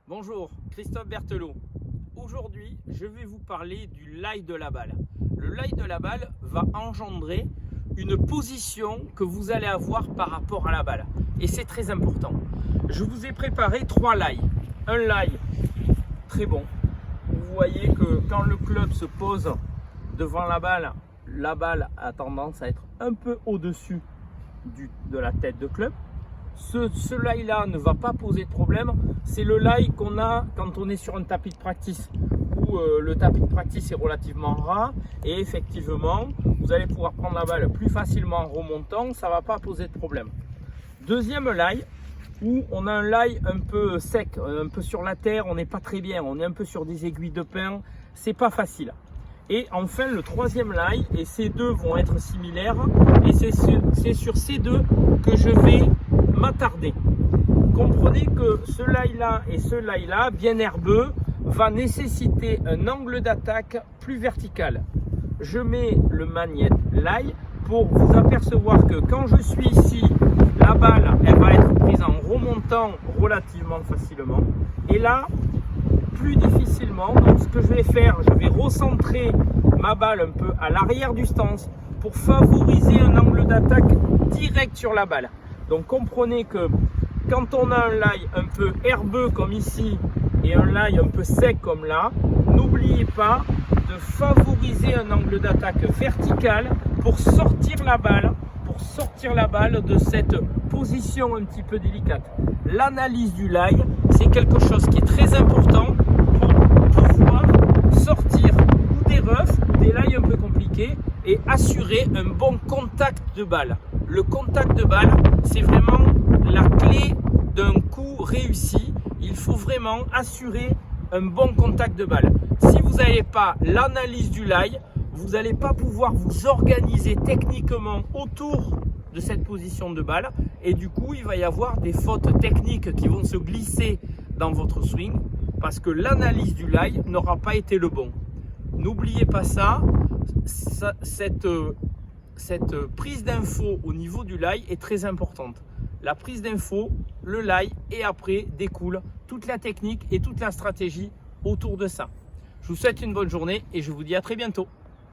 Bonjour, Christophe Berthelot. Aujourd'hui, je vais vous parler du lie de la balle. Le lie de la balle va engendrer une position que vous allez avoir par rapport à la balle. Et c'est très important. Je vous ai préparé 3 lies. Un lie très bon. Vous voyez que quand le club se pose devant la balle a tendance à être un peu au-dessus de la tête de club. Ce lie-là ne va pas poser de problème. C'est le lie qu'on a quand on est sur un tapis de practice où le tapis de practice est relativement ras et effectivement, vous allez pouvoir prendre la balle plus facilement en remontant, ça ne va pas poser de problème. Deuxième lie où on a un lie un peu sec, un peu sur la terre, on n'est pas très bien, on est un peu sur des aiguilles de pin, c'est pas facile. Et enfin le troisième lie, et ces deux vont être similaires, et c'est sur ces deux que je vais m'attarder. Comprenez que ce lie-là et ce lie-là, bien herbeux, va nécessiter un angle d'attaque plus vertical. Je mets le magnète lie pour vous apercevoir que quand je suis ici, la balle, elle va être prise en remontant relativement facilement. Et là, plus difficilement. Donc ce que je vais faire, je vais recentrer ma balle un peu à l'arrière du stance pour favoriser un angle d'attaque direct sur la balle. Donc comprenez que quand on a un lie un peu herbeux comme ici et un lie un peu sec comme là, n'oubliez pas de favoriser un angle d'attaque vertical pour sortir la balle de cette position un petit peu délicate. L'analyse du lie, c'est quelque chose qui est très important pour pouvoir sortir ou des roughs, des lies un peu compliqués et assurer un bon contact de balle. Le contact de balle, c'est vraiment la clé d'un coup réussi. Il faut vraiment assurer un bon contact de balle. Si vous n'avez pas l'analyse du lie, vous n'allez pas pouvoir vous organiser techniquement autour de cette position de balle et du coup il va y avoir des fautes techniques qui vont se glisser dans votre swing parce que l'analyse du lie n'aura pas été le bon. N'oubliez pas ça, cette prise d'info au niveau du lie est très importante. La prise d'info, le lie et après découle toute la technique et toute la stratégie autour de ça. Je vous souhaite une bonne journée et je vous dis à très bientôt.